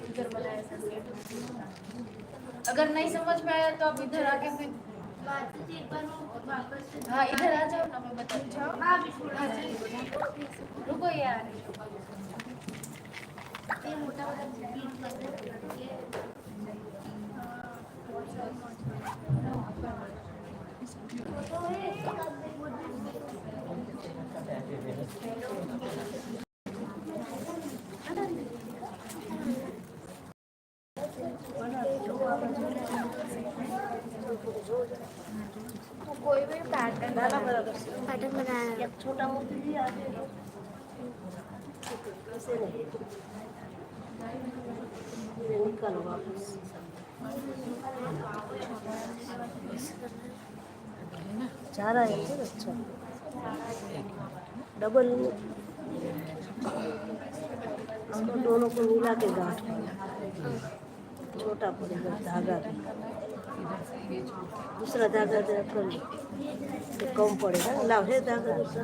इधर बनाया था सेट। अगर नहीं समझ में आया तो आप इधर आके फिर हाँ इधर आ जाओ ना, मैं बताती हूँ। रुको यार, ये मोटा वाला कोई भी पैटर्न बनाया, छोटा मोटी भी आ जाएगा। निकालो वापस जा रहा है तो अच्छा डबल इसको दोनों को मिला के गांठ छोटा पड़ेगा धागा दूसरा धागा कर लो तो कम पड़ेगा। लाभ है धागा दूसरा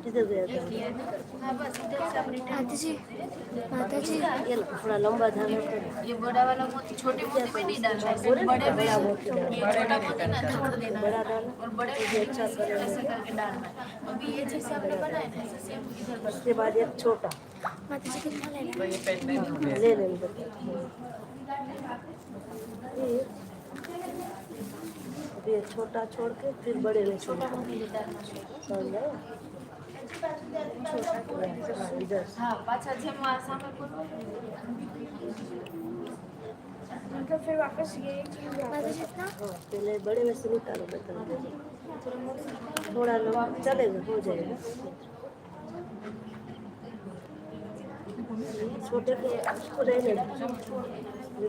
किधर गया था? माता जी ये थोड़ा लंबा धागा कर। ये बड़ा वाला मोती छोटे मोती में नहीं डालना है, बड़े बड़ा मोती छोटा मोती ना छोड़ देना, बड़ा डालना और बड़े अच्छा ऐसे करके डालना। अभी ये जैसे आपने बनाया ना ऐसे सेम इधर कर। उसके बाद एक छोटा माता जी कितना लेना ले लेंगे। ये छोटा छोड़ के फिर बड़े में छोटा मोती डालना समझ गए? हाँ पाछा जेम सामे करो मतलब फिर वापस ये जितना पहले बड़े में से निकालो बता थोड़ा लंबा चलेगा हो जाएगा। छोटे को उसको रहने दो,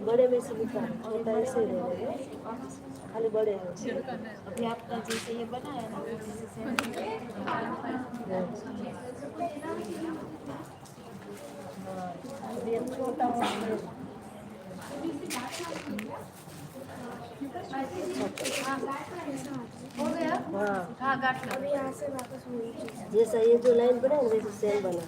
बड़े में से निकालो छोटा ऐसे रहेगा खाली बड़े में से। अभी आपका जैसे ये बनाया ना ये छोटा हो गया। हाँ गांठ अभी यहाँ से वापस जैसा ये जो लाइन बना है वैसे सेम बना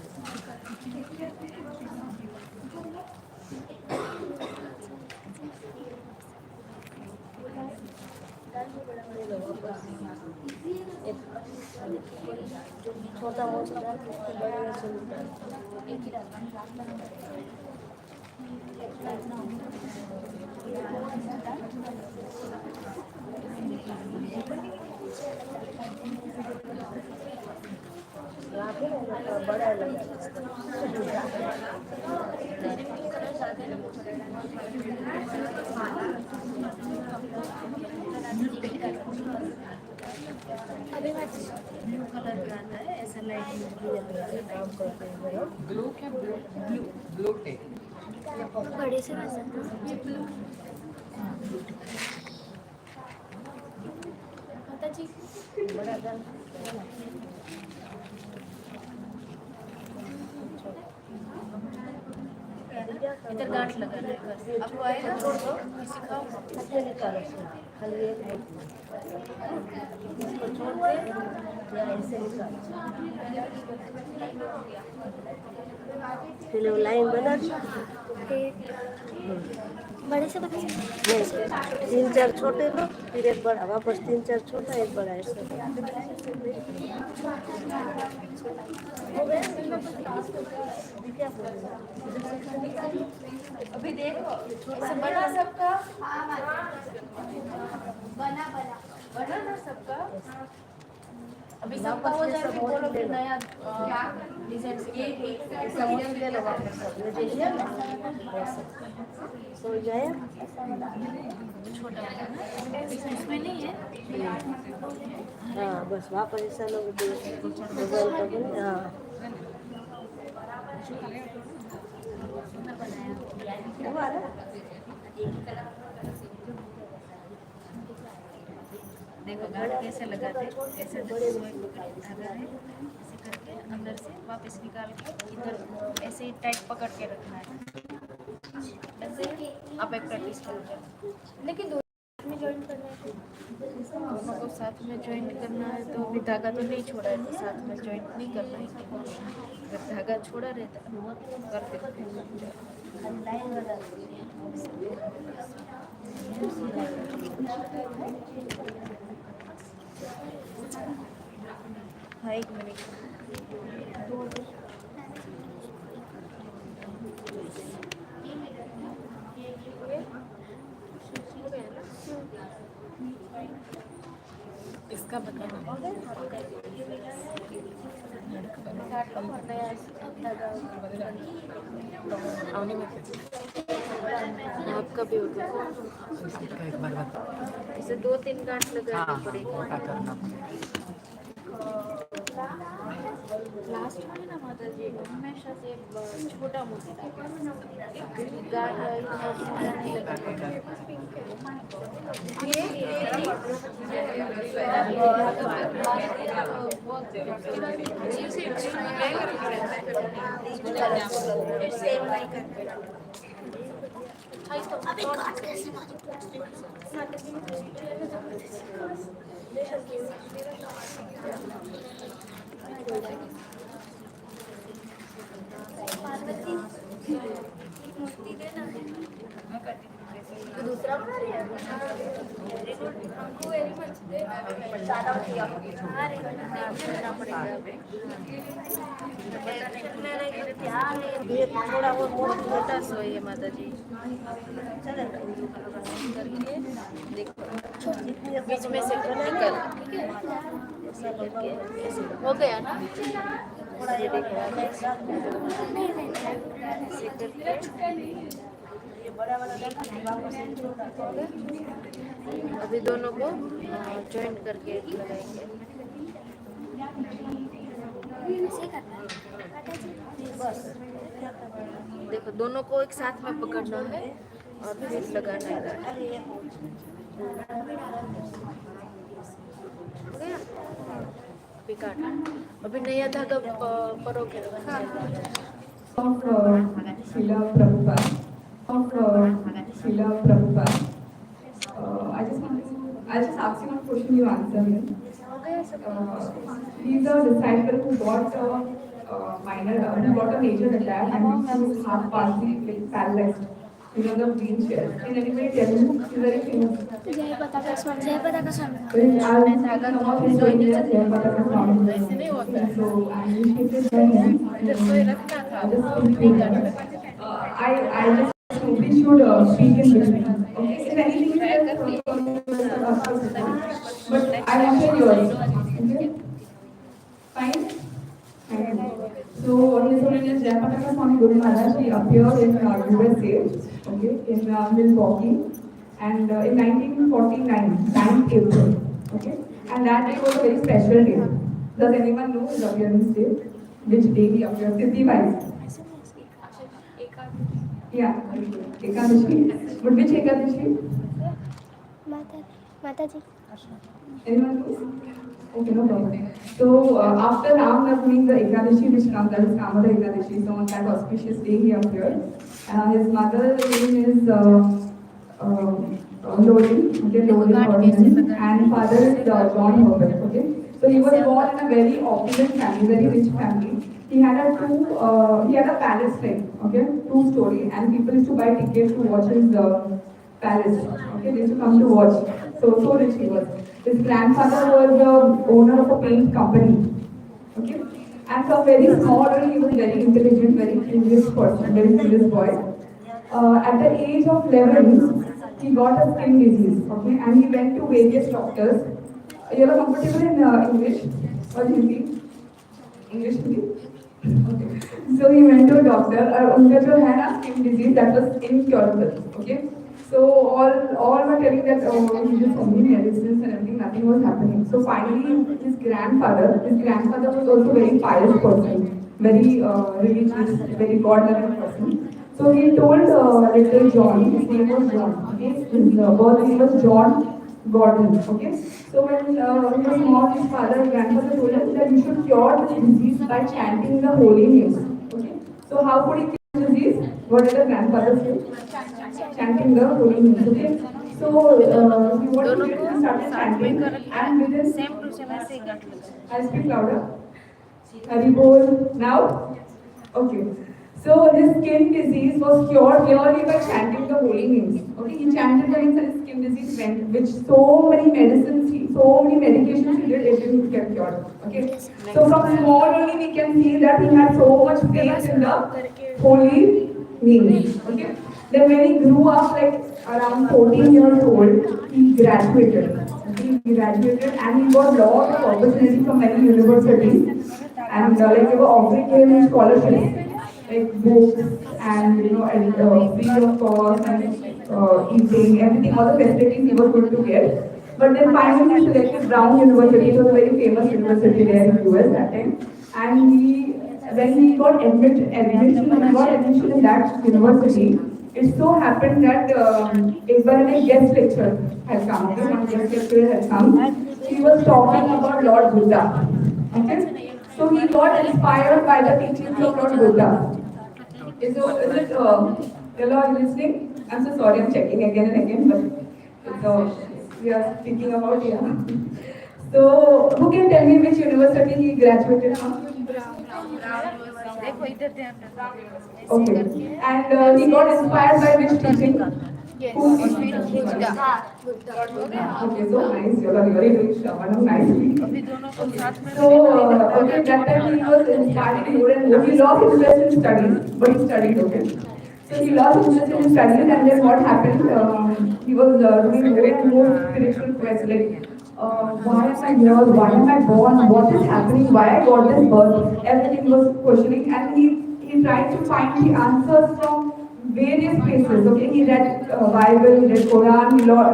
छोटा मोटा बड़ा में से एक ही बड़ा लगा अभी ब्लू कलर का आता है ऐसा लाइट काम करते हैं ब्लू क्या ब्लू ब्लू टेक बड़े से वैसा ये ब्लू माता जी बड़ा गल इधर गांठ लगाना है बस। आपको आएगा छोड़ दो सिखाओ अच्छा निकालो खाली एक इसको छोड़ दे या ऐसे निकालो पहले वो लाइन बना बड़े से बड़ा तीन चार छोटे लो फिर एक बड़ा वापस तीन चार छोटा एक बड़ा ऐसे अभी देखो छोटा बना सबका बना ना सबका अभी सबका हो जाए फिर बोलो फिर नया डिजाइन समझ ले लो वापस सो जाए छोटा इसमें नहीं है। हाँ बस वापस ऐसा लोग हाँ देखो गांठ कैसे लगाते हैं ऐसे धागा है ऐसे करके अंदर से वापस निकाल के इधर ऐसे ही टाइट पकड़ के रखना है। ऐसे आप एक प्रैक्टिस करोगे लेकिन दोनों में ज्वाइन करना है दोनों को साथ में ज्वाइन करना है तो अभी धागा तो नहीं छोड़ा है तो साथ में ज्वाइन नहीं करना है। अगर धागा छोड़ा रहता कर देते हाँ, 1 मिनट। इसका बताना आपका भी हो गया। एक बार बता। इसे 2-3 गांठ लगानी पड़ेगी। मोटा करना लास्ट में ना माता जी हमेशा से छोटा मोटा गांठ नहीं लगाना। दूसरा बना रही है। हमको वेरी मच ज्यादा किया करना पड़ेगा। ये थोड़ा वो मोटा सो है माता जी। देखो बीच में से निकल हो गया ना। ये देखो अभी दोनों को जॉइंट करके लगाएंगे। बस देखो दोनों को एक साथ में पकड़ना है और फिर लगाना है। अभी काटना। अभी नया धागा परोगे। Of Srila Prabhupada. Srila Prabhupada. I'll just ask you one question, you answer me. He's a disciple who got he got a major attack and he was half partially paralyzed. You know the wheelchair. Can anybody tell him? He's very famous. जय पताका स्वामी जय पताका स्वामी I'll speak about his story as Jai Pataka Swami. So I initiated by him. I just nobody should speak in between. Okay, if anything is but I will share yours. Okay, fine. So His Holiness Jai Pataka Swami Guru Maharaj, he appeared in USA, okay, in Milwaukee, and in 1949, 9th April, okay, and that day was a very special day. Does anyone know his appearance day? Which day he appeared? City wise. Yeah, Ekadashi. But which Ekadashi? माता जी Anyone knows? Okay, no problem. So after Ram Navami, the Ekadashi which comes, that is Kamada Ekadashi, so on that auspicious day he appeared. His mother's name is Lori, okay, Lori Horton, and father is John Herbert, okay. So he was born in a very opulent family, very rich family. He had a palace like, okay, 2-story, and people used to buy tickets to watch his palace, okay, they used to come to watch. So rich he was. His grandfather was the owner of a paint company, okay, and from very small he was very intelligent, very curious person, very curious boy. At the age of 11, he got a skin disease, okay, and he went to various doctors. You are comfortable in English or Hindi? English, Hindi? Okay. So he went to a doctor. उनका जो है ना skin disease that was incurable, okay. So all were telling that he used so many medicines and everything, nothing was happening. So finally, his grandfather was also very pious person, very religious, very God-loving person. So he told little John, his name was John, okay, his birth name was John Gordon, okay. So when he was small, his grandfather told him that you should cure this disease by chanting the holy names, okay. So how could he cure the disease? What did the grandfather say? Chanting the holy names, okay. So what he did, he started chanting, and within same to same ऐसे ही गांठ लगा। I speak louder. Hari Bol. Now? Okay. So his skin disease was cured purely by chanting the holy names. Okay, he chanted the names and his skin disease went, which so many medicines, so many medications he did, it didn't get cured. Okay, so from small only we can see that he had so much faith in the holy names. Okay, then when he grew up, like around 14 years old, he graduated. Okay, he graduated and he got lot of opportunity from many universities, and like they were offering him scholarships like books and free of cost and eating, everything, all the facilities he was going to get. But then finally he selected Brown University. It was a very famous university there in US that time. And when he got admission in that university, it so happened that a guest lecture had come. Okay, one guest lecturer had come. He was talking about Lord Buddha. Okay, so he got inspired by the teachings of Lord Buddha. Is it, Yellow, are you listening? I'm so sorry, I'm checking again and again, but we are speaking about, yeah. So, who can tell me which university he graduated from? देखो इधर ध्यान रखो Okay. And he got inspired by which teaching? Who teaching? Okay, so nice. You are really doing Shravanam nicely. अभी दोनों को साथ में So, okay, that time he was inspired more and more. He lost interest in studies, but he studied, okay. So he lost interest in studies, and then what happened? He was doing more and more spiritual quests, like, why am I here? Why am I born? What is happening? Why I got this birth? Everything he was questioning, and he tried to find the answers from various places. Okay, he read Bible, he read Quran,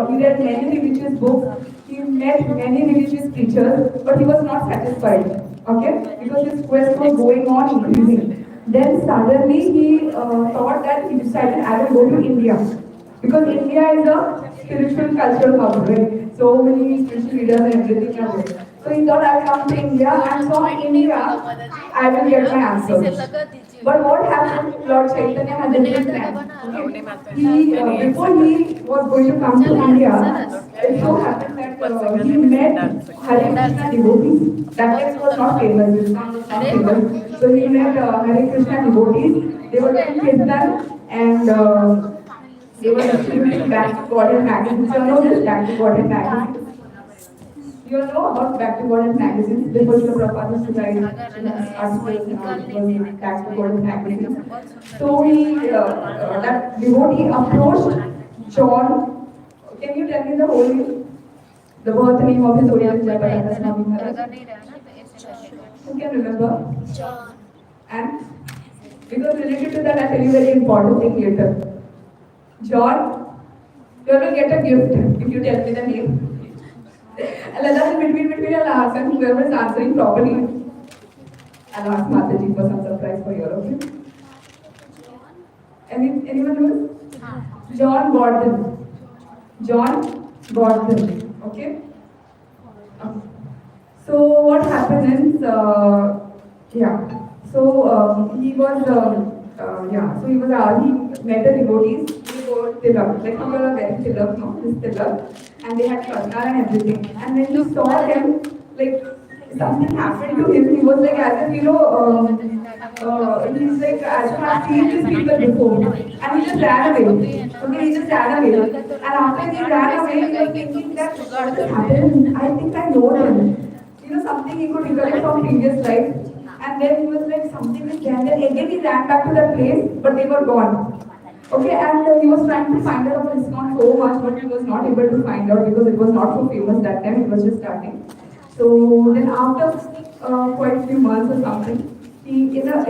he read many religious books. He met many religious teachers, but he was not satisfied. Okay, because his quest was going on increasing. Then suddenly he thought that he decided I will go to India, because India is a spiritual cultural hub, right? So many spiritual leaders and everything are there. So he thought I will come to India, and from India I will get my answers. But what happened? Lord Chaitanya had a different plan. Okay? Before he was going to come to India, it so happened that he met Hare Krishna devotees. That time it was not famous, it was not famous. So he met Hare Krishna devotees. They were doing kirtan, and they were distributing Back to Godhead magazines. You know this Back to Godhead magazines? You all know about Back to Godhead magazines? Before Srila Prabhupada used to write articles and Back to Godhead magazines. So that devotee approached John. Can you tell me the whole name? The birth name of his original Jayapataka Swami Maharaj? लगा नहीं रहा ना तो ऐसे लगेगा Who can remember? And because related to that, I'll tell you a very important thing later. John, you will get a gift if you tell me the name. And in between, I'll ask, and whoever is answering properly, I'll ask Mataji for some surprise for you, okay? Anyone knows? John Gordon. John Gordon, okay? So what happened is, he met the devotees. They wore tilak, like how you are wearing tilak, no, this tilak, and they had karna and everything. And when he saw them, like something happened to him. He was like as if he's like as if I've seen these people before, and he just ran away. Okay, he just ran away. And after he ran away, he was thinking that what has happened? I think I know them. Something he could recollect from previous life. And then he was like, something is there. Then again he ran back to that place, but they were gone. Okay, and he was trying to find out about ISKCON so much, but he was not able to find out because it was not so famous that time, it was just starting. So then after quite a few months or something, in San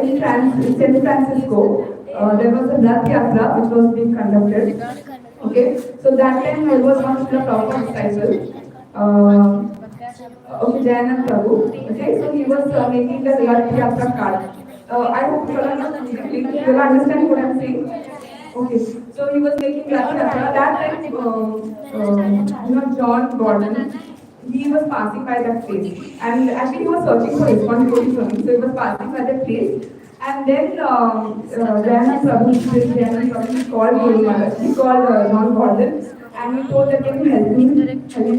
Francisco, there was a Rath Yatra which was being conducted. Okay, so that time I was one of the Prabhupada disciples. Okay, Jayanand Prabhu. Okay, so he was making the Rath Yatra card. I hope you will understand what I am saying. Okay, so he was making Rath Yatra. That time, John Gordon, he was passing by that place. And actually he was searching for ISKCON devotees only. So he was passing by that place. And then Jayanand Prabhu, he called Guru he called John Gordon. And he told that, can you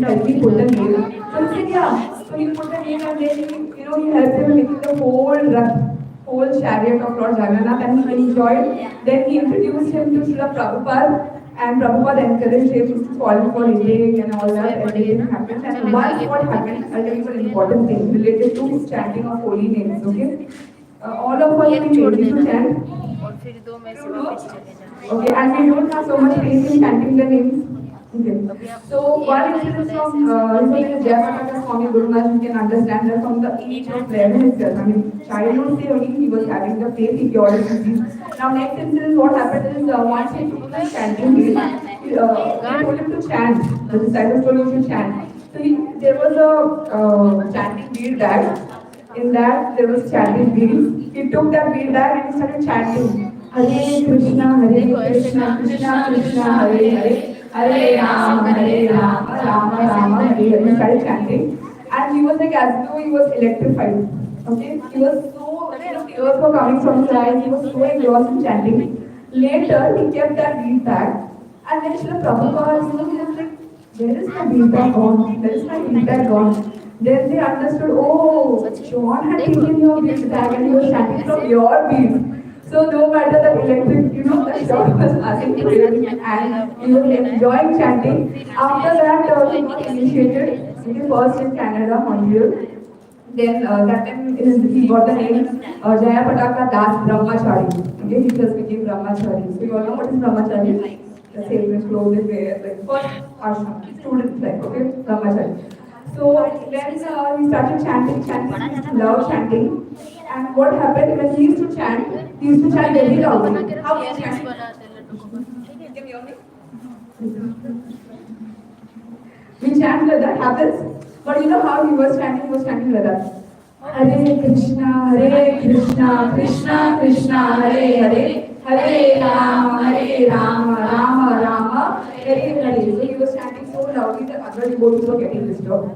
help me put the name? So he said, yeah. So he put the name and then he helped him making the whole Rath. whole chariot of Lord Jagannath and he enjoyed. Then he introduced him to Srila Prabhupada and Prabhupada encouraged him to fall for eating and all that, everything happened. And once what happened, I'll tell you an important thing related to his chanting of holy names, okay? All of us we ready to chant. और फिर 2 में से वापस चले जाना। Okay, and we don't have so much faith in chanting the names. Okay. So one incident from his name is Jayapataka Swami Gurunath, you can understand that from the age of 11 itself. I mean, childhood say only he was having the faith, he cured his disease. Now next incident, what happened is once he took the chanting lead, they told him to chant. The disciples told him to chant. So there was a chanting bead bag. In that there was chanting beads. He took that bead bag and he started chanting. Hare Krishna, Krishna Krishna, Hare Hare, Hare Rama, Rama Rama, Hare Hare. He started chanting, and he was like as though he was electrified. Okay, he was so tears were coming from his eyes. He was so engrossed in chanting. Later, he kept that bead bag, and then Srila Prabhupada, he was like, "Where is my bead bag gone? Where is my bead bag gone?" Then they understood, oh, John had taken your bead bag and he was chanting from your bead. So no matter the electric, the John was asking for it and he was enjoying chanting. After that, he got initiated, first in Canada, Montreal. Then that time he got the name Jayapataka Das Brahmachari. Okay, he just became Brahmachari. So you all know what is Brahmachari? The sacred clothes they wear, like first ashram, students like, okay, Brahmachari. So then he started chanting, he used to love chanting. And what happened when he used to chant very loudly. How he chant? Can you hear me? We chant like that, happens. But you know how he was chanting? He was chanting like that. Hare Krishna, Krishna Krishna, Hare Hare, Hare Rama, Rama Rama, Hare Hare. So he was chanting so loudly that other devotees were getting disturbed.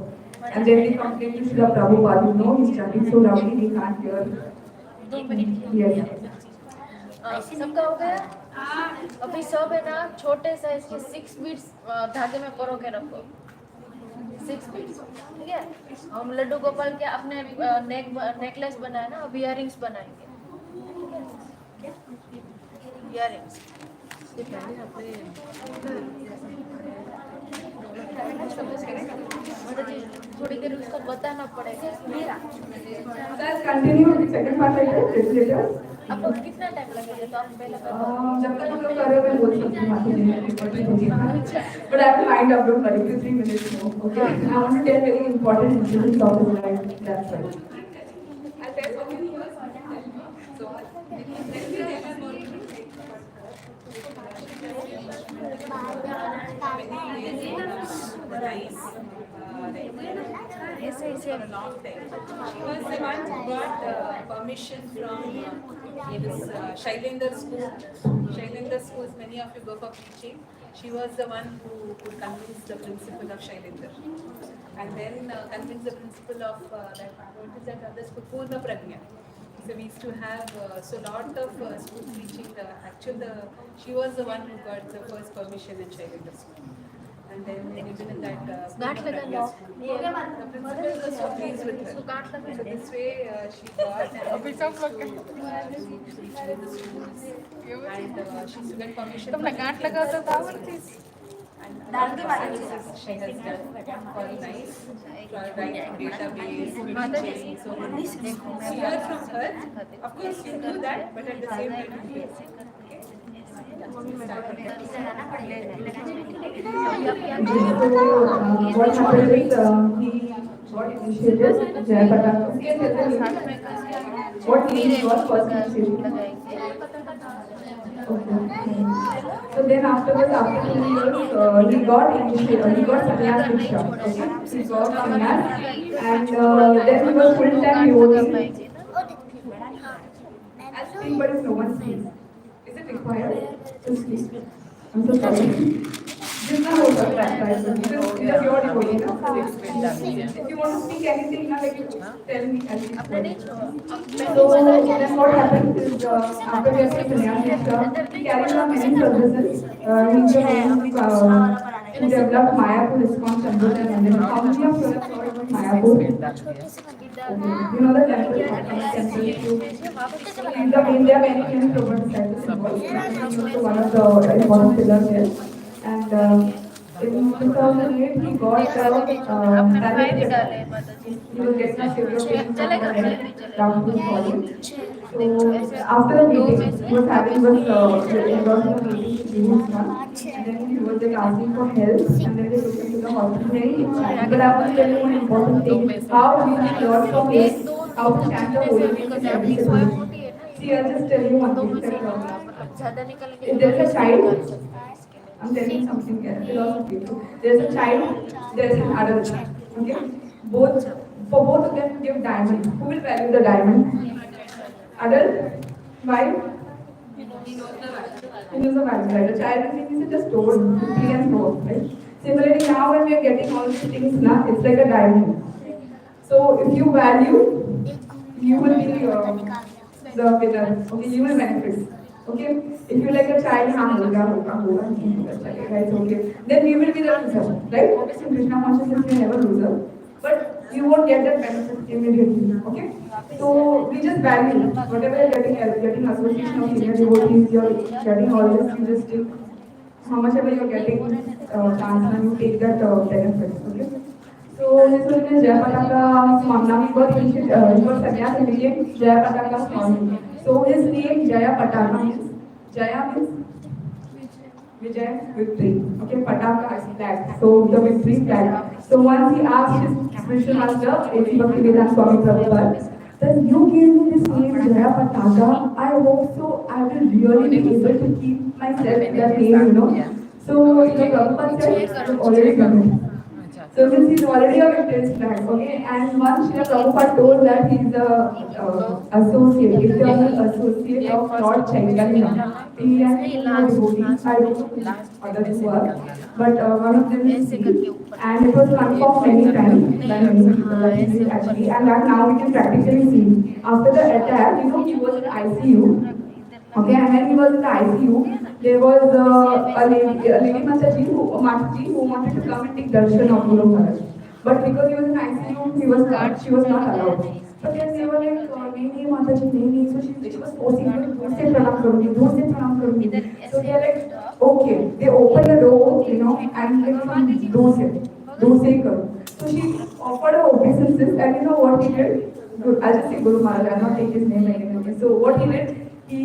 And then they complained to Srila Prabhupada, he's chanting so loudly, he can't hear. 2 minute. Yes. सबका हो गया? अभी सब है ना छोटे size के 6 beats धागे में परो के रखो। 6 बीट्स, ठीक है? हम लड्डू गोपाल के अपने नेकलेस बनाए ना, अब इयररिंग्स बनाएंगे। इयररिंग्स थोड़ी देर उसको बताना पड़ेगा। Continue second part later. आपको कितना टाइम लगेगा? तो आप पहले जब तक हम लोग कर रहे हैं मैं बोल सकती हूँ but I have to wind up, don't worry, 2-3 minutes more. Okay, I want to tell very important incidents of his life. That's right. I'll tell something first. So, for a long time. She was the one who got permission from this Shailendra school. Shailendra schools, many of you go for preaching. She was the one who could convince the principal of Shailendra. And then convince the principal of what is that other school, Purna Pragya. So we used to have so lot of school preaching. She was the one who got the first permission in Shailendra school. And then even in that the principal was so pleased with her. So this way she got and she used to preach in the schools. And she used to get permission from the and all the services she has done for nice, for writing database, teaching, so many. So hear from her. Of course you do that, but at the same time you do. what happened is he got initiated Jayapataka. What name was first initiated? Okay. So then afterwards, after 2 years, he got initiated. He got sannyas diksha. Okay. He got sannyas, and then he was full-time devotee. I'll speak, but if no one speaks. Is it required to speak? I'm so sorry. जितना हो सकता है because your devotee ना if you want to speak anything ना like tell me so then what happened is after getting sannyas diksha he carried on many services he developed Mayapur ISKCON Chandra and then how many of you have heard Mayapur. डालती है Okay. You know the temple, Mahatma temple. In the India, many motorcycles involved. He was one of the important pillars there. And in 2008, he got आपने panic five ही attack. डाले हैं माता जी He was getting a severe pain from चलेगा the फिर head चलेगा down to his body. So ऐसे after the दो में meeting, से he was having वापस this, he was in a meeting with Guru's son, and then he was like asking for help, and then they took him to the hospital. Very chant. But I want to tell you one important thing: how we can learn from एक this, दो how to तीन chant the छूटने से holy निकल name in जाए every अपनी सोया situation. मोटी है ना See, I'll just tell you one दो thing में से that मतलब ज्यादा निकलेंगे if तो there's a वापस child, निकाल सकते हैं I'm telling something here, philosophy. There's a child, there's an adult. Okay? Both for both of them give diamond. Who will value the diamond? Adult? Why? He knows the value, right? The child is thinking is just stone, 50 and more, right? Similarly, now when we are getting all these things, now it's like a diamond. So if you value, you will be the winner. Okay, you will benefit. Okay, if you like a child, नहीं होगा, चलेगा, it's okay. Then you will be the loser, right? Obviously, in Krishna consciousness, you are never loser, but you won't get that benefit immediately. Okay, so we just value whatever you're getting association of senior devotees, you're getting all this. You just take how much ever you're getting chance, and you take that benefit. Okay. So his name is Jayapataka Swami. He got sannyas and became Jayapataka Swami. So his name Jayapataka means Jaya means Vijay, victory. Okay, Pataka is flag. So the victory flag. So once he asked his spiritual master, A.C. Bhaktivedanta Swami Prabhupada, that you gave me this name Jayapataka. I hope so. I will really be able to keep myself in that name, you know. So Prabhupada said, you've already done it. So means he's already a victorious flag, okay? And once Srila Prabhupada told that he's the associate, eternal associate of Lord Chaitanya. He has two more devotees, I don't know who other two are, but one of them is he. And it was confirmed many times by many people that he is actually, and that now we can practically see. After the attack, he was in ICU. Okay, and when he was in the ICU, there was a lady Mataji, who wanted to come and take darshan of Guru Maharaj. But because he was in ICU, she was not allowed. But then they were like, nahi Mataji, nahi. So she was forcing her, दूर से प्रणाम करूँगी, दूर से प्रणाम करूँगी. So they are like, okay. They opened the door, and like from दूर से ही करो. So she offered her obeisances, and you know what he did? I'll just say Guru Maharaj, I'll not take his name anymore. So what he did? He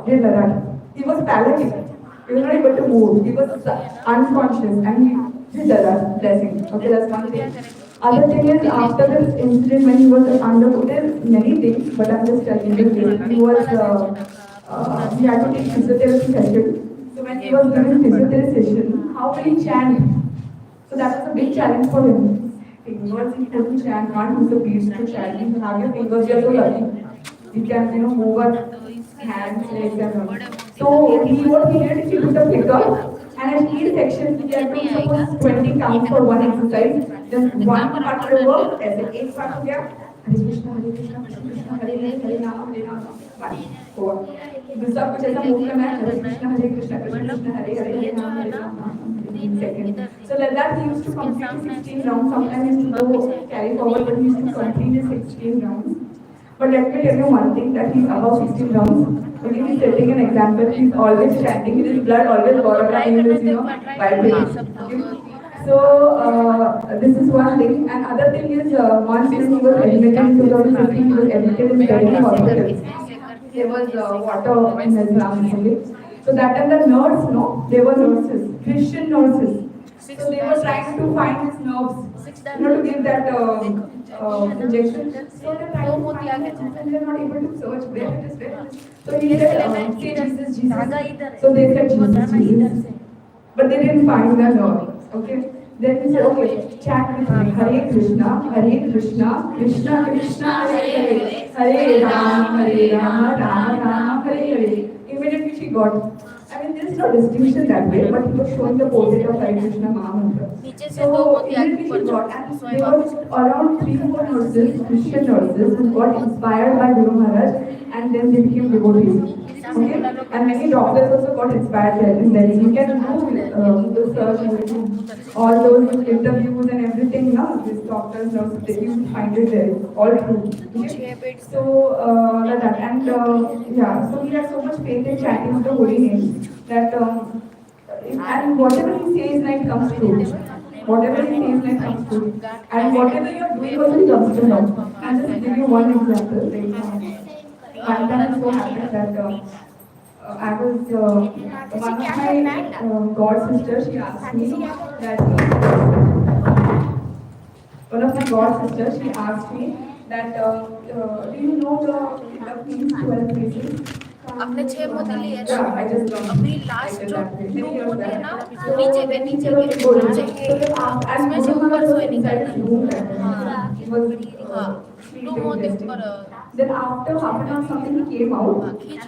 did that. He was paralytic. He was not able to move. He was unconscious, and he did that blessing. Okay, that's one thing. Other thing is, after this incident, when he was undergo, there's many things, but I'm just telling you. He had to take physiotherapy session. So when he was giving physiotherapy session, how will he chant? So that was a big challenge for him. Fingers he couldn't chant, can't use the beats to chant. You have your fingers, you're so lucky. We can, move our hands, legs, and all. So what he did, he took a flicker, and at each section he had to suppose 20 counts for one exercise. Then one part will work, as एक part हो गया, Hare Krishna, Krishna Krishna, Hare Hare, Hare Rama, one. हुआ. दूसरा कुछ ऐसा move करना है, Hare Krishna, Krishna Krishna, Hare Hare, Hare Rama, second. So like that he used to complete 16 rounds. Sometimes he used to go carry forward, but he used to complete his 16 rounds. But let me tell you one thing, that he's above 16 rounds. Okay, he's setting an example. He's always chanting. His blood always Gauraga is, vibrating. Okay? So this is one thing. And other thing is, once when he was admitted in 2015, he was admitted in Delhi hospital. There was water in his lungs. Okay? So that time the nurse, they were nurses, Christian nurses. So they were trying to find his nerves, to give that injection. So they're trying to find him, and they're not able to search where it is, where it is. So he said, say Jesus, Jesus. So they said Jesus, Jesus. But they didn't find the nerve. Okay. Then he said, okay, chant with me. Hare Krishna, Krishna Krishna, Hare Hare, Hare Rama, Rama Rama, Hare Hare. Immediately she got. I mean, there is no distinction that way, but he was showing the portrait of Hare Krishna Mahamantra. So immediately she got, and there were around 3-4 nurses, Christian nurses, who got inspired by Guru Maharaj, and then they became devotees. Okay, and many doctors also got inspired there in Delhi. You can do the search on YouTube. All those interviews and everything, now these doctors, nurses, you will find it there. It's all true. Okay. So like that, and yeah, so he had so much faith in chanting the holy names that and whatever he says, like comes true. Whatever he says, like comes true. And whatever you are doing, also comes true now. I'll just give you one example. One time it so happened that I was one of my god sisters. She asked me that one of my god sisters. She asked me that do you know the Queen's 12 places? अपने 6 मोती लिए Yeah, I just अभी last जो 2 मोती है ना so नीचे के नीचे बोलो नीचे के and उसमें से Guru ऊपर Maharaj सोए was inside निकलना his room that time. हाँ He was हाँ 2 sleeping मोती resting. ऊपर Then after half an hour something he came out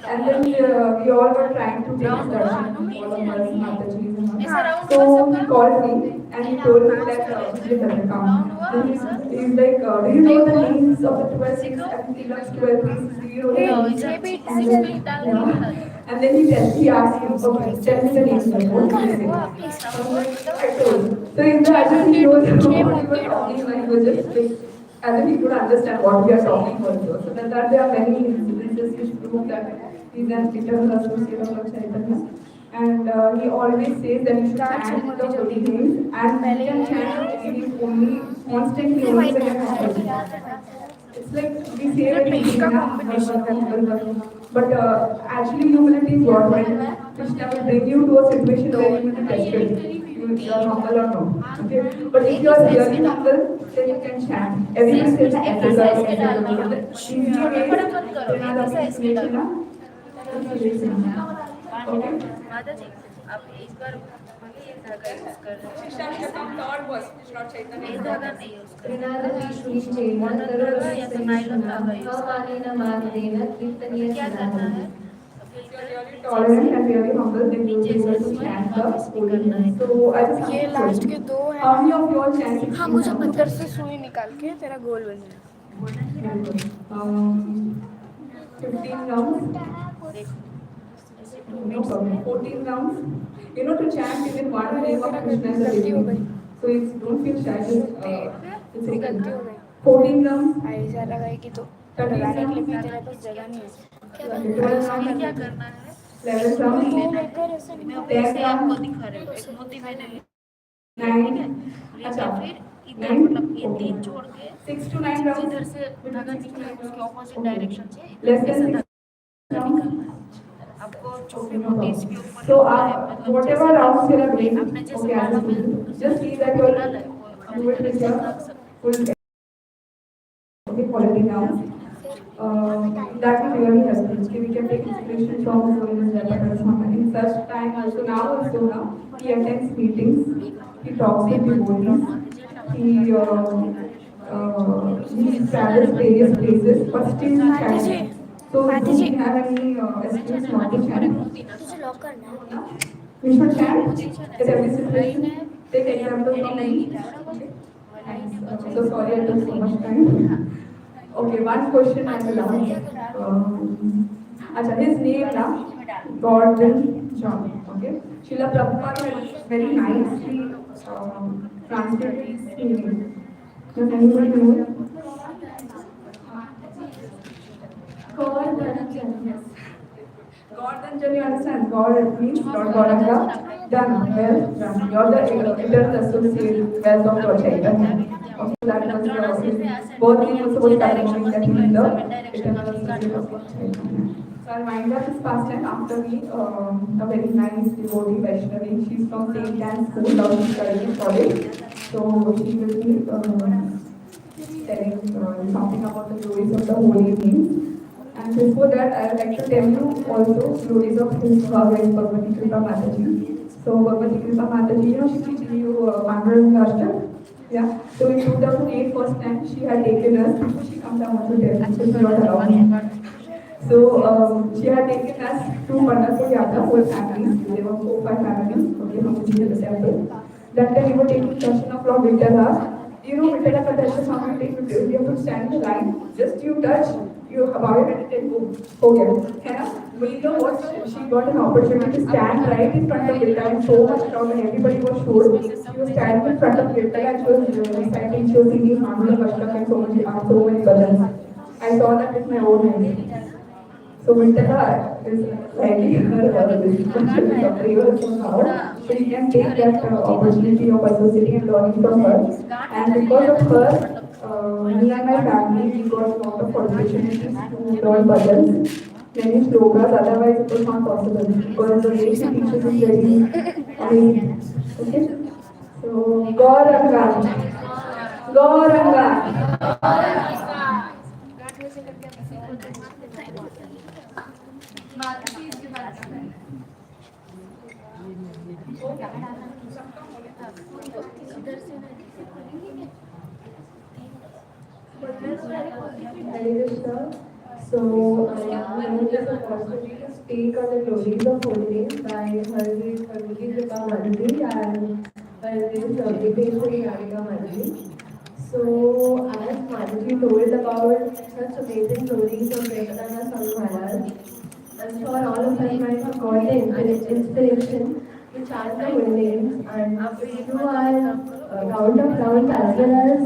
and then we all were trying to take his darshan, all of us, Mataji and all. So he called me and he told me that he doesn't come. Then he's like, do you know the names of the 12 things and Tilak's 12 pieces? Do you know the names? And then he asked him, okay, tell me the names of what did he say? So I'm like, I told. So in the as if he knows what we were talking, like he was just like, as if he could understand what we are talking also. So that there are many incidences which prove that he's an eternal associate of Lord Chaitanya. And he always says that you should chant the holy names and you can chant holy names only constantly only when you're happy. It's like we say very easily, but actually humility is what when Krishna will bring you to a situation where you will be tested. You are humble or no. Okay? But if you are really humble, then you can chant. Everyone says exercise, exercise. Easy way, okay? माता जी आप इस बार भले ये धागा use कर रहे हैं Shisham, the third was Lord Chaitanya. ये धागा नहीं यूज कर त्रिनाद रहे विष्णुश्चेन धागा या तो नायलॉन धागा यूज कर अमानेन मार्गेण कीर्तनीय क्या करना है Tolerant and very humble, then you will be able to chant the holy names. So I just ये लास्ट के दो है how many of you all chant? हाँ मुझे अंदर से सुई निकाल के तेरा गोल बन जाएगा 15 rounds. No problem. 14 rounds. You know, to chant even one name of Krishna is a living. So it's, don't feel shy. It's गलती okay. हो गई 14 rounds. ऐसा लगाएगी तो लगाने के लिए भी तेरे पास जगह नहीं है 12 rounds. क्या करना है 11 rounds. लेकर ऐसे मैं वैसे आपको दिखा रही हूँ एक मोती मैंने लिया 9. लेके फिर इधर Nine. मतलब ये तीन छोड़ के 6 to 9 rounds. इधर से धागा निकले उसके ऑपोजिट डायरेक्शन से Less ऐसा than 6 धागा rounds. निकलना है आपको छोटे मोटे इसके ऊपर So लिखना है, मतलब whatever जैसे rounds you are doing, आपने जैसे okay, माला में just see that you are डाला है वो do it with your full okay, quality rounds. That will really help. Okay, we can take inspiration from Govinda Jayaprakash. In such time also now he attends meetings, he talks with devotees, he travels various places, but still he chants. So do we have any excuse not to chant? तुझे lock करना है We should chant at every situation. Take example from me. So sorry I took so much time. Okay, one question I will ask. Acha, his name now, Gordon John. Okay, Srila Prabhupada has very nicely translated his name. Does anybody know? Gordon. Gordon, you understand? God means Lord Gauranga. Done. Well done. You're the eternal associate wealth of Lord Chaitanya. Okay, that was his birth name also was Kalmoni, that he is the eternal associate of Lord Chaitanya. So I'll wind up this pastime after me, a very nice devotee Vaishnavi. She's from St. Anne's School, now she's studying in college. So she will be telling something about the glories of the holy names. And before that, I would like to tell you also stories of his Bhagavad Bhagavati Kripa Mataji. So Bhagavati Kripa Mataji, she's teaching you Mangalam. Yeah. So in 2008, first time she had taken us. Before she comes, I want to tell you, so she not around. So she had taken us to Pandharpur Yatra, whole families. There were 4-5 families. Okay, from the temple. That time we were taking darshan of Lord Vidyadhar. you know, Vitala Kadasha Swami, you have to stand in the line, just you touch, you bow your head and go. Okay. But you know what? She got an opportunity to stand right in front of Vitala and so much crowd and everybody was showed. She was standing in front of Vitala and she was reciting, she was singing Mangala Kashtak and so many bhajans. I saw that with my own eyes. So Vitala is slightly this favor somehow, but you can take that opportunity of associating and learning from her. And because of her, me and my family we got a lot of opportunities to learn bhajans, many slokas. Otherwise, it was not possible because the way she teaches is very amazing. Okay, so Gauranga, Gauranga. Hare Krishna. So, I am this opportunity to speak on the glories of holy name by Harvi Kripa Mataji and Harvi Deveshwari Radhika Mataji. So, as Mataji told about such amazing glories of Venkatana Swami Maharaj, I'm sure all of us might have got the inspiration to chant the holy names and to do our round of rounds as well as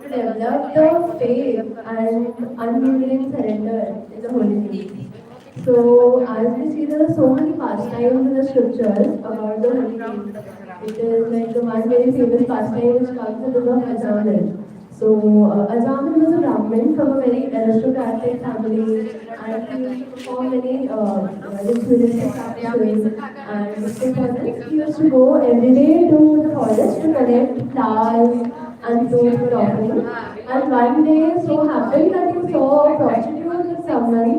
to develop the faith and unwavering surrender in the holy names. So, as we see, there are so many pastimes in the scriptures about the holy names. It is like the one very famous pastime which comes in the book of Ajamil. So, Ajamil was a Brahmin from a very aristocratic family and he used to perform many ritualistic practices. And before this, he used to go every day to the forest to collect flowers and fruit for offering. And one day, so happened that he saw a prostitute with someone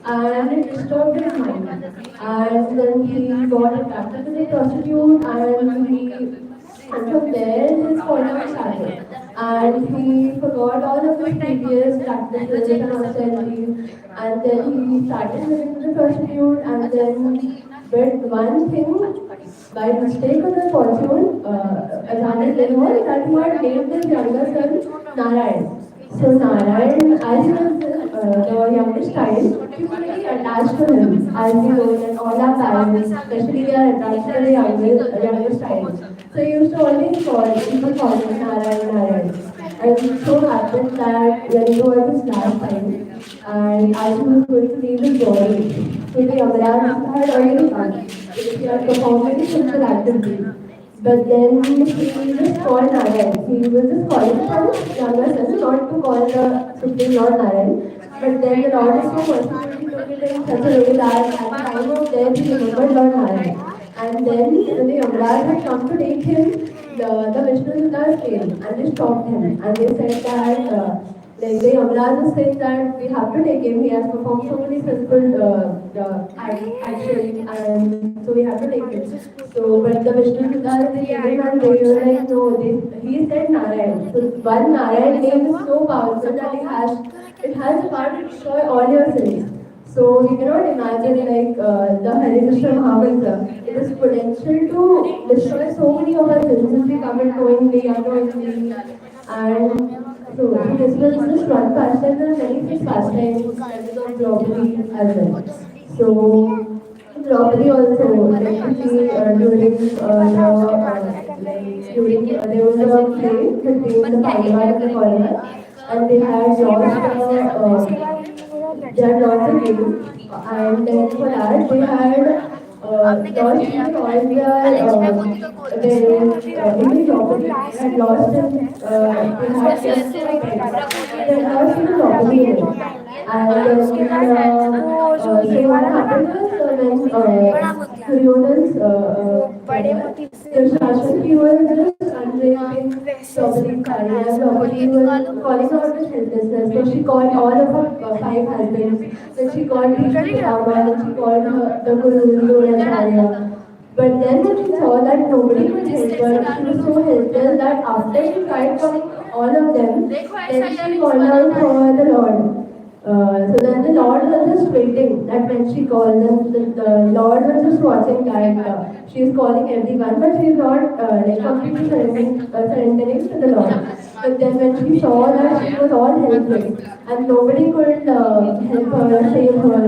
and it disturbed his mind. And then he got attracted to the prostitute and from there his conduct started. And he forgot all of his previous practices and austerities. And then he started living with the prostitute. And then, but one thing, by mistake or by fortune, Ajahn did was that he had named his younger son Narayan. So Narayan, as he was the youngest child, he was very attached to him. As we know that all our parents, especially they are attached to the youngest child. So he used to always call him Narayan, Narayan. And it so happened that when he was his last time, and as he was going to leave his body, so the Yamaraj had already come. He had performed very simple activity. But then he just called Narayan. He was just calling for his younger son, not to call the Supreme Lord Narayan. But then the Lord is so merciful, he took it in such a way that at the time of death he remembered Lord Narayan. And then when the Yamaraj had come to take him, the Vishnu Sutas came and they stopped him. And they said that, like the Yamaraj was saying that we have to take him, he has performed so many sinful actions and so we have to take him. So, but the Vishnu Sutas, they came and they were like, no, he said Narayan. So one Narayan name is so powerful that it has the power to destroy all your sins. So we cannot imagine like the Hare Krishna Mahamantra. It is potential to destroy so many of our sins if we come knowingly, unknowingly. And so this was just one pastime and many such pastimes of Draupadi as well. So Draupadi also, like you see during there was a play between the Pandavas and the Kauravas, and they had lost the game, and then for that they had lost in all their in the property. They had lost in they had lost in the property in it. And then so what happened was when Duryodan's Durshasan, he was just unwrapping Draupadi's sari and Draupadi was calling out his helplessness. So she called all of her five husbands. Then she called Krishna Rama and she called the Guru Dronacharya. But then when she saw that nobody could help her, she was so helpless that after she tried calling all of them, then she called out for the Lord. So then the Lord was just waiting that when she called, then the Lord was just watching that she is calling everyone, but she is not like completely surrendering to the Lord. But then when she saw that she was all helpless and nobody could help her or save her,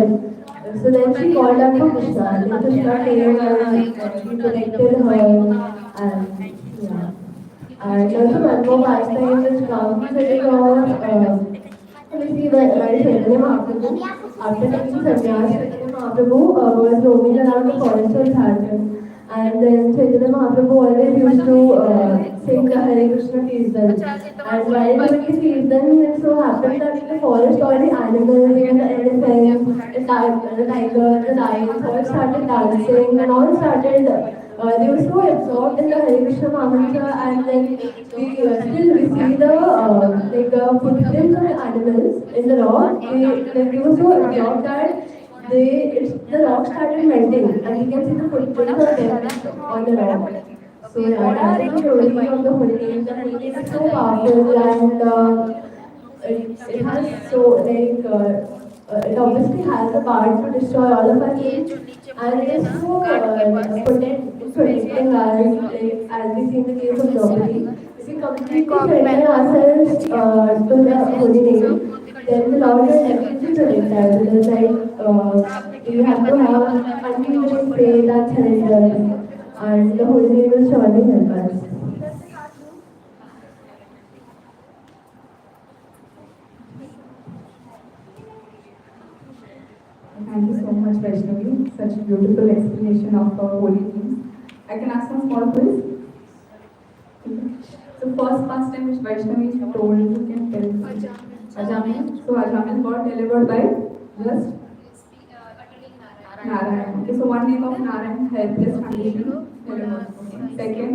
so then she called out to Krishna. Then Krishna came and he protected her and yeah. And also one more pastime which comes, it was we see where Chaitanya Mahaprabhu, after taking sannyas, Chaitanya Mahaprabhu was roaming around the forest of Jharkhand. And then Chaitanya Mahaprabhu always used to sing the Hare Krishna Kirtan. And while doing the Kirtan, it so happened that in the forest all the animals, even the elephants, the tiger, the lions, all started dancing and all started they were so absorbed in the Hare Krishna Mahamantra, and then we see the like the footprints of the animals in the rock. They were so absorbed that the rock started melting, and we can see the footprints of them on the rock. So yeah, that is the story of the holy name. The holy name is so powerful, and it has so it obviously has the power to destroy all of our sins, and it is so protecting us, like as we see in the case of Draupadi. If we completely surrender ourselves to the holy name, then the Lord will definitely protect us. It is you have to have unwavering faith and surrender, and the holy name will surely help us. Thank you so much, Vaishnavi. Such a beautiful explanation of holy names. I can ask some small quiz. So first pastime which Vaishnavi told, you can tell. Ajamil. So Ajamil got delivered by just Narayan. Okay, so one name of Narayan, helpless condition. Okay. Second,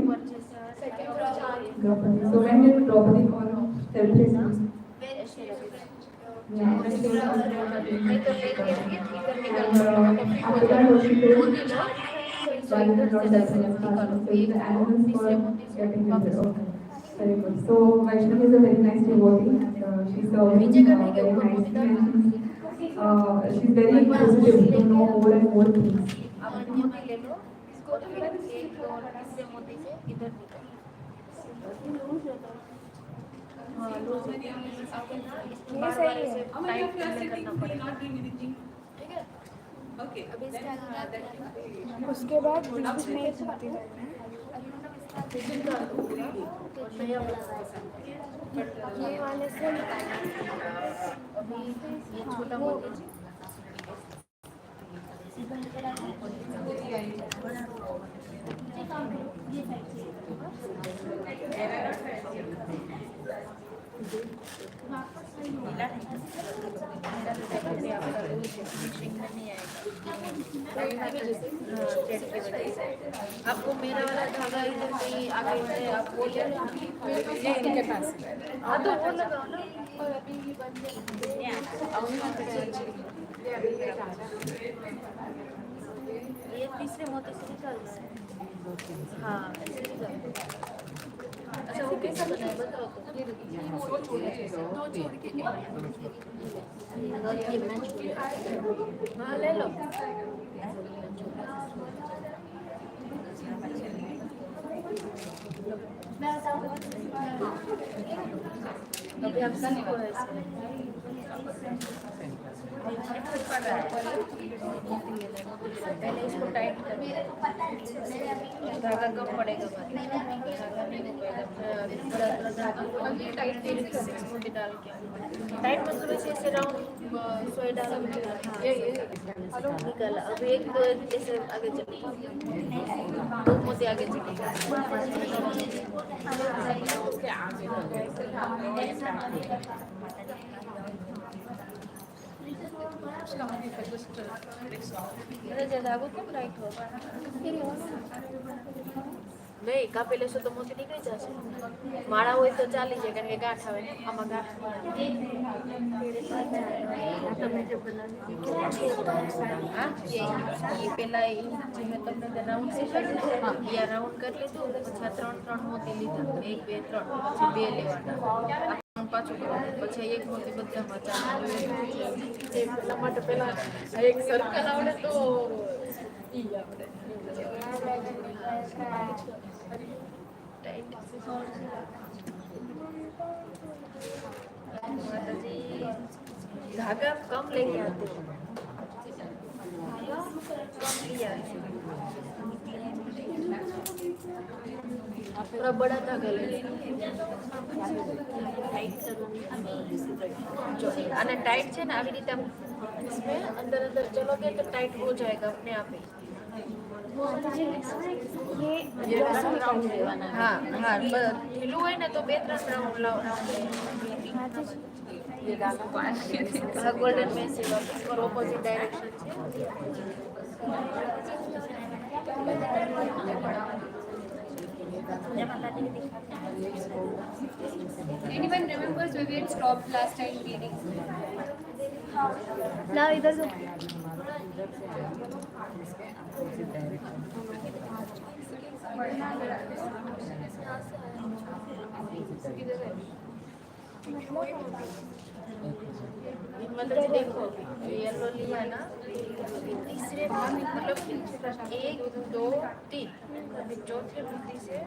Draupadi. So when did Draupadi call helpless? Yeah. And after that, what she did, why did not let us pass? So the animals were getting rid. Okay. Very good. So Vaishnavi is a very nice devotee, and she's serving very nicely, and she's very inquisitive to know more and more things. अब मोती ले लो इसको फिर एक दो और तीसरे मोती से इधर हाँ लूज है इसको बार बार ऐसे टाइट करना पड़ेगा ठीक है Okay. अभी इसके आगे उसके बाद बीच में एक मोती ये वाले से अभी ये छोटा मोती आपको मेरा वाला धागा इधर कहीं आगे से आप वो ले ये इनके पास हाँ तो वो लगाओ ना और अभी ये बंद ये तीसरे मोती से निकालना है हाँ ऐसे निकाल अच्छा वो कैसा बनाए बताओ तो दो छोड़ के हाँ ले लो अभी आप सबको ऐसे पहले इसको टाइट कर धागा कम पड़ेगा धागा नहीं हो पाएगा धागा टाइट मोती डाल के टाइट मतलब ऐसे राउंड सोए डाल निकाला अब एक दो ऐसे आगे चले दो मोती आगे चले धागो कम राइट हो नहीं का પેલે તો મોતી નીકળી જશે માળા હોય તો ચાલી જાય કારણ કે ગાંઠ આવે આમાં ગાંઠ ये પેલા જે મેં તમને રાઉન્ડ શીખવાડ્યું એ રાઉન્ડ કરી લીધું પછી આ ત્રણ ત્રણ મોતી લીધા 1 2 3 પછી બે લેવાના પાછું કરવાનું પછી એક મોતી બધામાં ચાલુ એટલા માટે પેલા એક સર્કલ આવડે તો ઈ આવડે धागा कम लेके आते हो कम लिया थोड़ा बड़ा धागा ले जो आने टाइट है ना अभी रीते इसमें अंदर अंदर चलोगे तो टाइट हो जाएगा अपने आप ही हाँ हाँ ढीलू है ना तो 2-3 राउंड गोल्डन में से और opposite direction Anyone remembers where we had stopped last time reading? ना इधर से मतलब देखो येलो लिया ना तीसरे मतलब 1 2 3 चौथे बिंदी से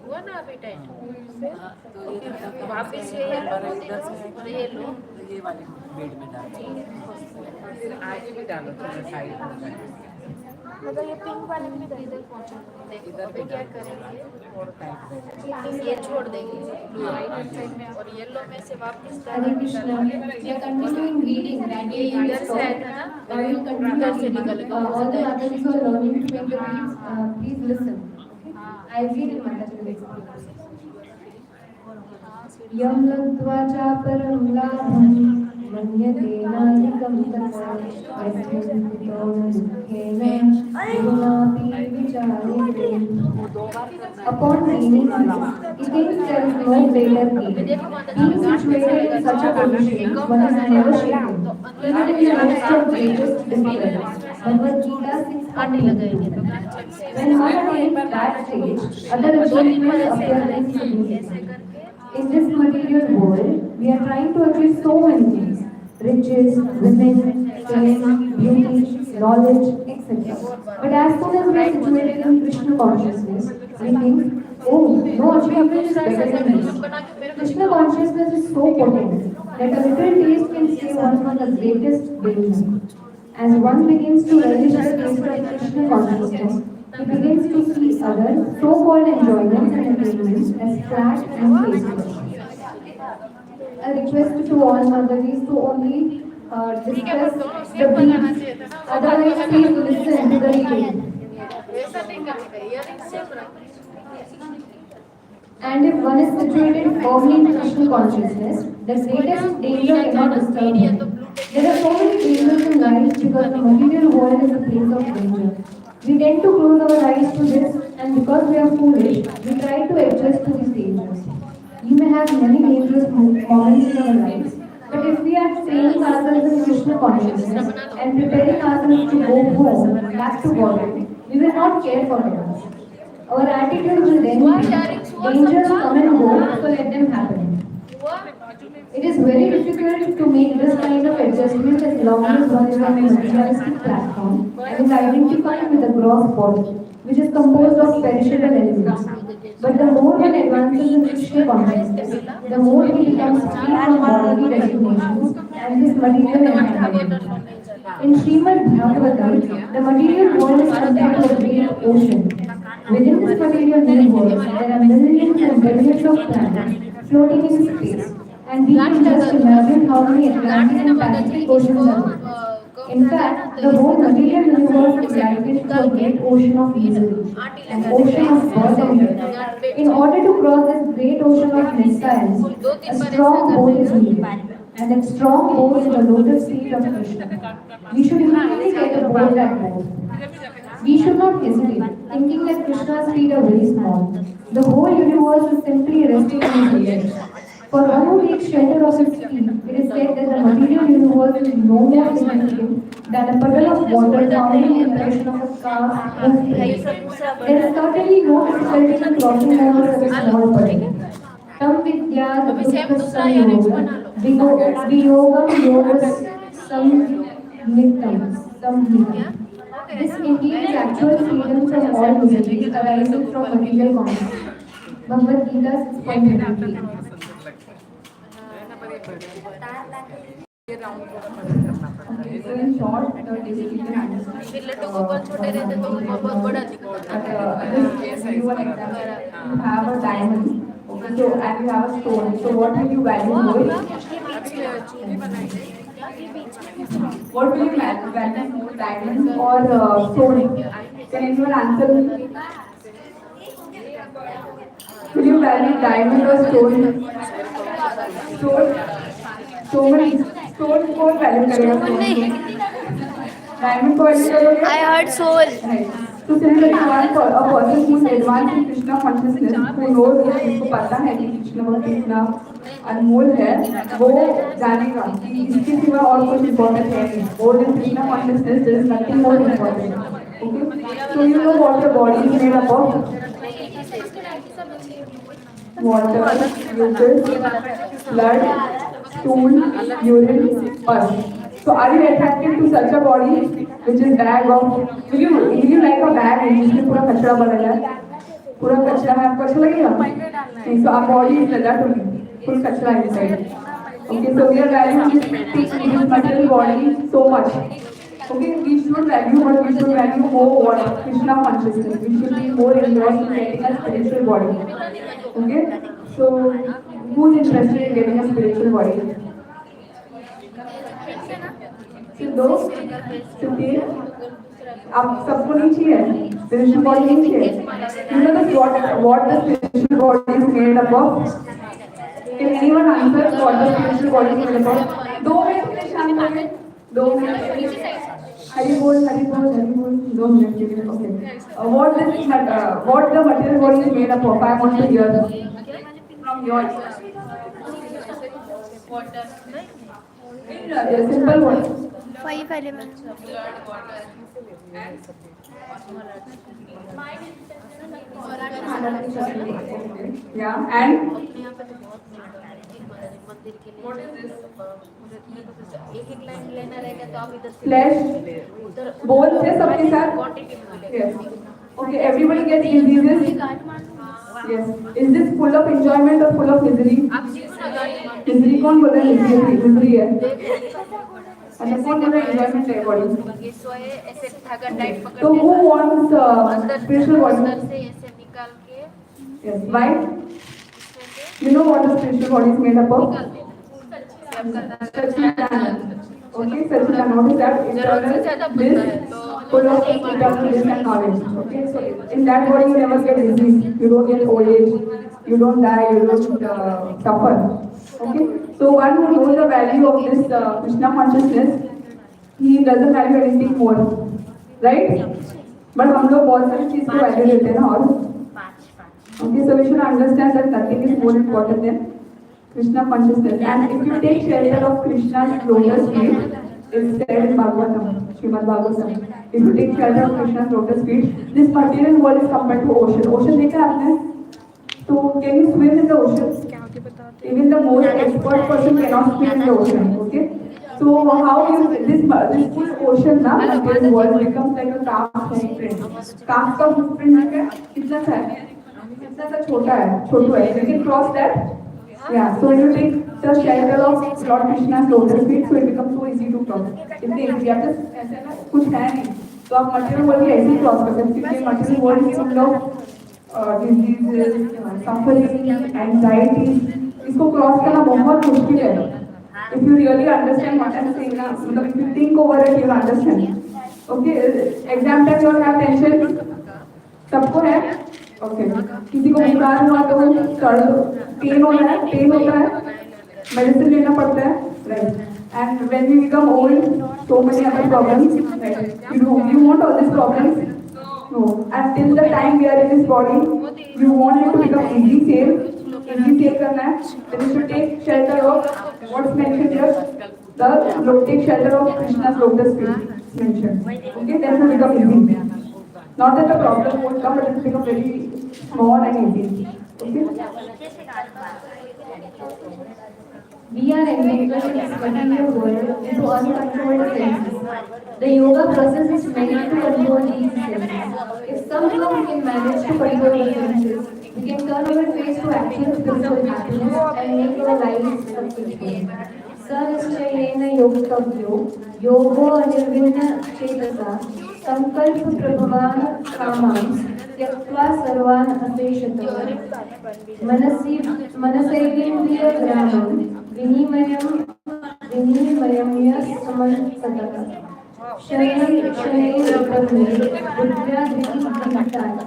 हुआ ना अभी टाइम वापिस से ये लो ये वाले बेड में डालो आगे भी डालो थोड़ा साइड में मतलब ये पिंक वाले में भी इधर पहुंचो देखो अभी क्या करेंगे और टाइट ये छोड़ देंगे और येलो में से वापस Hare Krishna. We are continuing reading that ये इधर से आया था ना I will continue इधर से reading. निकलेगा All the Mataji who are learning to make the reads, please listen. I will read in Mataji will explain. Yam lagva chaparam labham manyate naikam tata yasmito dukhena gurunapi vicharite. Upon reading this, it thinks there is no greater gain. Being situated in such a position, one is never shaken, even in the midst of greatest difficulties. Bhagavad Gita 6.22. When one attains that stage, other achievements appear insignificant. In this material world, we are trying to achieve so many things: riches, women, fame, beauty, knowledge, etc. But as soon as we are situated in Krishna consciousness, we think, oh, no achievement is better than this. Krishna consciousness is so potent that a little taste can save one from the greatest danger. As one begins to relish the taste of Krishna consciousness, he begins to see other so-called enjoyments and attainments as flat and tasteless. A request to all Madhavis to only discuss the briefs, otherwise please listen to the reading. ऐसा नहीं करेगा earring same रख And if one is situated firmly in Krishna consciousness, the greatest danger cannot disturb him. There are so many dangers in life because the material world is a place of danger. We tend to close our eyes to this, and because we are foolish, we try to adjust to these dangers. We may have many dangerous moments in our lives, but if we are training ourselves in Krishna consciousness and preparing ourselves to go home, back to body, we will not care for them. Our attitude will then be, dangers come and go, so let them happen. It is very difficult to make this kind of adjustment as long as one is on a materialistic platform and is identified with a gross body, which is composed of perishable elements. But the more one advances in Krishna consciousness, the more he becomes free from bodily designations and this material entanglement. In Srimad Bhagavatam, the material world is compared to a great ocean. Within this material universe, there are millions and billions of planets floating in space. And we can just imagine how many Atlantic and Pacific oceans are there. In fact, the whole material universe is likened to a great ocean of misery, an ocean of birth and death. In order to cross this great ocean of mischance, a strong boat is needed. And that strong boat is the lotus feet of Krishna. We should immediately get aboard that boat. We should not hesitate, thinking that Krishna's feet are very small. The whole universe is simply resting on his legs. For one who takes shelter of his feet, it is said that the material universe is no more significant Then a puddle of water forming the impression of a calf's hoof print. There is certainly no difficulty in crossing over such a small puddle. Tam vidyad dukha samyoga, viyogam yogas samhitam, samhitam. This indeed is actual freedom from all miseries arising from material concepts. Bhagavad Gita 6.33. Okay, so in short, basically you can understand. फिर लड्डू गोपाल छोटे रहते तो वो बहुत बड़ा दिखता था. This give you an example. You have a diamond, okay, so and you have a stone. So what will you value more? What will you value more, diamond or stone? Can anyone answer me? Will you value diamond or stone? Stone. Stone को value करेगा. Diamond को value करोगे? I heard soul. Right. So similarly, a person who is advanced in Krishna consciousness, who knows that जिसको पता है कि कृष्ण भक्ति कितना अनमोल है, वो जानेगा कि इसके सिवा और कुछ important है नहीं. More than Krishna consciousness, there is nothing more important. Okay. So you know what your body is made up of? Water, mucus, blood, stool, urine, pus. So are you attracted to such a body which is bag of? Will you like a bag जिसमें पूरा कचरा भरा है? पूरा कचरा है आपको अच्छा लगेगा? नहीं. So our body is like that only. Full कचरा inside. Okay, so we are valuing this material body so much. Okay, we should value what we should value more what Krishna consciousness. We should be more engrossed in getting a spiritual body. Okay, so who is interested in getting a spiritual body? सिद्धो, सिद्धि, आप सबको नहीं चाहिए, spiritual body नहीं चाहिए. You know this what the spiritual body is made up of? Can anyone answer what the spiritual body is made up of? 2 minute शांत रहिए. 2 minute. Hari बोल, हरि बोल, हरि बोल. 2 मिनट के लिए. Okay. What the material body is made up of? I want to hear from your water. in simple words. 5 elements. Yeah, and what is this? एक line लेना रहेगा तो आप इधर flesh, bones है सबके साथ. Yes. Okay, everybody gets diseases. Yes. Is this full of enjoyment or full of misery? Misery कौन बोल रहा है? मिजरी है. अच्छा, कौन बोल रहा है enjoyment है body? ऐसे धागा टाइट पकड़ So who wants spiritual body? अंदर से ऐसे निकाल के. Yes. Why? You know what the spiritual body is made up of? Satchidanand. Okay, Satchidanand. What is that? Eternal bliss, full of eternal bliss and knowledge. Okay, so in that body you never get disease, you don't get old age, you don't die, you don't suffer. Okay, so one who knows the value of this Krishna consciousness, he doesn't value anything more, right? But हम लोग बहुत सारी चीज को value देते हैं ना और. Okay, so we should understand that nothing is more important than Krishna consciousness. And if you take shelter of Krishna's lotus feet, it's said in Bhagavatam, Srimad Bhagavatam. If you take shelter of Krishna's lotus feet, this material world is compared to ocean. Ocean देखा है आपने? So can you swim in the ocean? Even the most expert person cannot swim in the ocean. Okay? So how you this full ocean ना material world becomes like a calf's footprint. Calf का footprint क्या? कितना सा है? कितना सा छोटा है? छोटू है. You can cross that. Yeah. So when you take the shelter of Lord Krishna's lotus feet, so it becomes so easy to cross. इतने easy. आप just ऐसे ना कुछ है नहीं. तो आप material world भी ऐसे ही cross कर सकते हैं. क्योंकि material world is full of diseases, suffering, anxieties. इसको क्रॉस करना बहुत मुश्किल है. If you really understand what I'm saying ना, मतलब if you think over it, you'll understand. Okay, exam time you have tension. सबको है? Okay. किसी को बुखार हुआ तो पेन होता है, पेन होता है, मेडिसिन लेना पड़ता है, right? And when we become old, so many other problems. Right? You want all these problems? No. Until the time we are in this body, you want it to become easy sail. Easy sail करना है. Then you should take shelter of what's mentioned here. the take shelter of Krishna's lotus feet is mentioned. Okay, then it will become easy. Not that the problem won't come, but it will become very small and easy. Okay. We are entangled in this material world into uncontrolled senses. The yoga process is meant to control these senses. If somehow we can manage to control the senses, we can turn our face to actual spiritual happiness and make our lives successful. स निश्चयेन योक्तव्यो योगो अनिर्विण्ण चेतसा संकल्प प्रभवान कामांस त्यक्त्वा सर्वान् अशेषतः मनसि मनसैवेन्द्रियग्रामं विनिमयम्य समन्ततः शनैः शनैः बुद्ध्या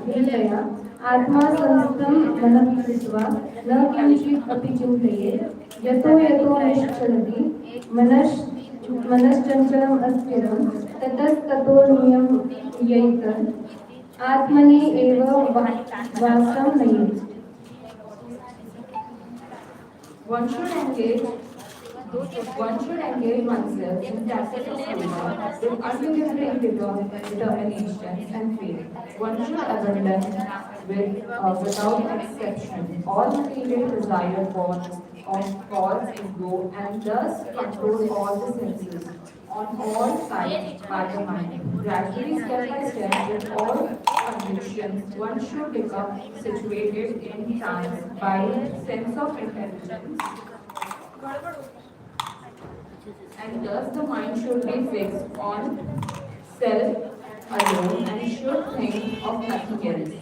धृतया आत्मा संस्थं मनः कृत्वा न किञ्चित् अपि चिन्तयेत् यतो यतो निश्चलति मनश्चञ्चलम् अस्थिरं ततस्ततो नियम्यैत आत्मनि एव वासं नयेत्. One should engage One should engage oneself in practice of yoga with unwavering determination and faith. One should abandon without exception all material desire of cause ego and thus control all the senses on all sides by the mind. Gradually, step by step, with all conditions, one should become situated in trance by sense of intelligence, and thus the mind should be fixed on self alone and should think of nothing else.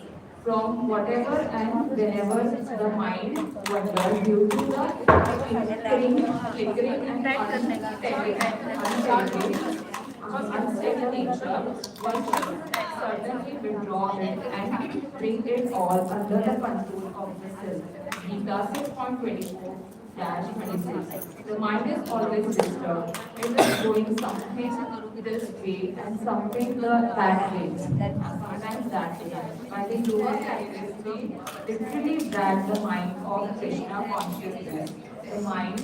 From whatever and whenever the mind wanders due to the flickering and unstable nature, one should certainly withdraw it and bring it all under the control of the self. Gita 6.24-26. The mind is always disturbed. It is doing something this way and something that way, sometimes that way. By the yoga practice, we literally drag the mind of Krishna consciousness. The mind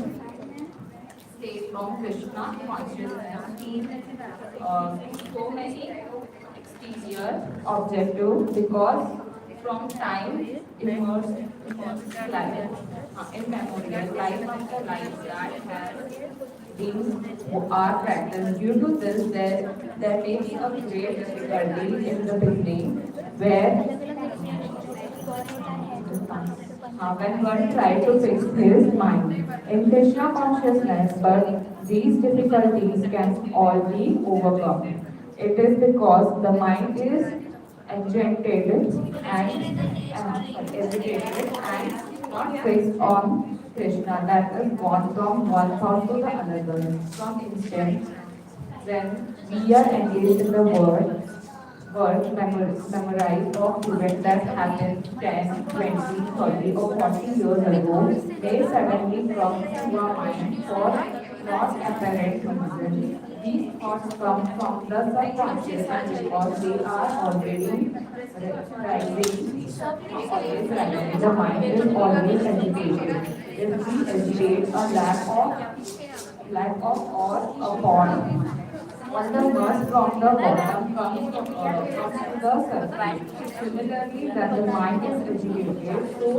stays from Krishna consciousness in so many exterior objective because from time immersed life, immemorial life after life that has been our practice. Due to this, there may be a great difficulty in the beginning where when one tries to fix his mind in Krishna consciousness, but these difficulties can all be overcome. It is because the mind is agitated and agitated and not fixed on Krishna, that is gone from one thought to the another. From instance, when we are engaged in the memorized of events that happened 10, 20, 30 or 40 years ago may suddenly come to our mind for not apparent reason. These thoughts come from the subconscious because they are already rising. The mind is always agitated. If we agitate a lack of or upon on the must from the bottom comes from the surface. Similarly, when the mind is agitated, so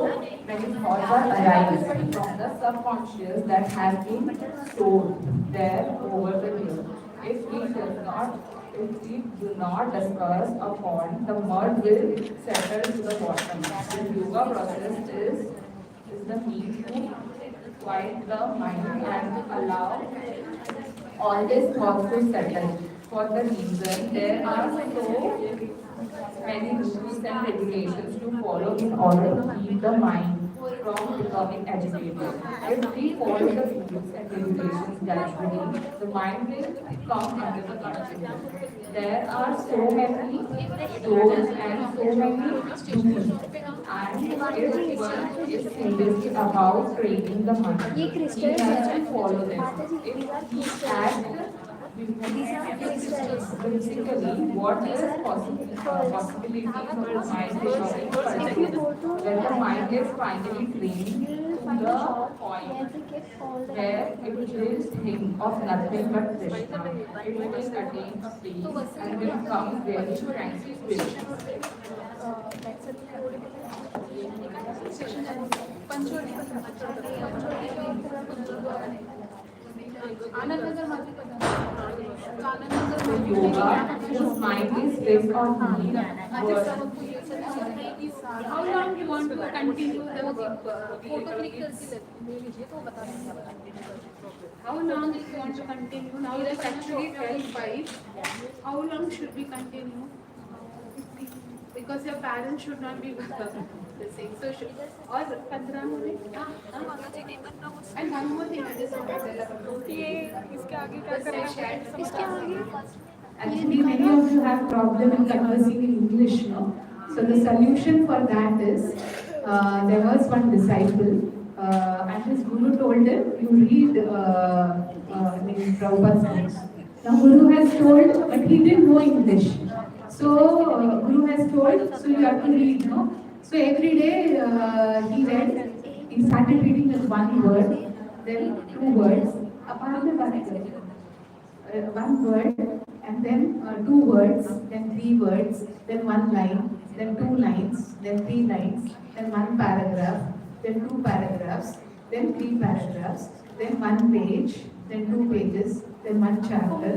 many thoughts are arise from the subconscious that has been stored there over the years. If we do not discuss upon, the mud will settle to the bottom. The yoga process is the means to quiet the mind and allow all these thoughts to settle. For the reason there are so many rules and regulations to follow in order to keep the mind from becoming agitated. If we follow the rules and regulations gradually, the mind will come under the control. There are so many rules and so many rules. And if one is seriously about training the mind, he has to follow them. If he acts basically, what is possibilities of the mind becoming perfect? When the mind is finally trained to the point where it will think of nothing but Krishna. It will attain a peace and will come very tranquil. So yoga, whose mind is based on me, How long you want to continue the photo click? How long you want to continue? Now it is actually 12:05. How long should we continue? Because your parents should not be with the same. So should, or 15 minutes. And one more thing I just want to tell about इसके आगे क्या करना? इसके आगे actually, many of you have problem in conversing in English, no? So the solution for that is, there was one disciple, and his guru told him, you read in Prabhupada's books. Now guru has told, but he didn't know English. So guru has told, so you have to read, no? So every day he read. He started reading with one word, then two words. One word, and then two words, then three words, then one line, then two lines, then three lines, then one paragraph, then two paragraphs, then three paragraphs, then one page, then two pages, then one chapter.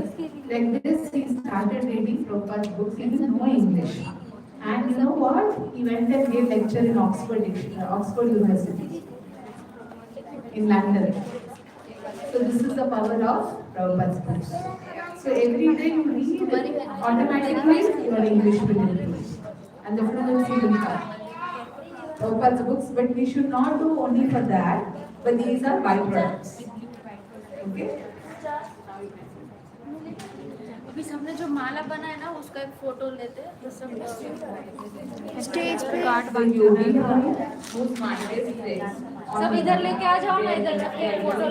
Like this, he started reading Prabhupada's books. He didn't know English. And you know what? He went and gave lecture in Oxford University in London. So this is the power of Prabhupada's books. So every day you read, automatically your English will improve and the fluency will come. Prabhupada's books, but we should not do only for that, but these are byproducts. Okay? अभी सबने जो माला बनाया ना उसका एक photo लेते हैं तो सब स्टेज पे card The yogi whose mind is fixed on सब इधर लेके आ जाओ ना इधर फोटो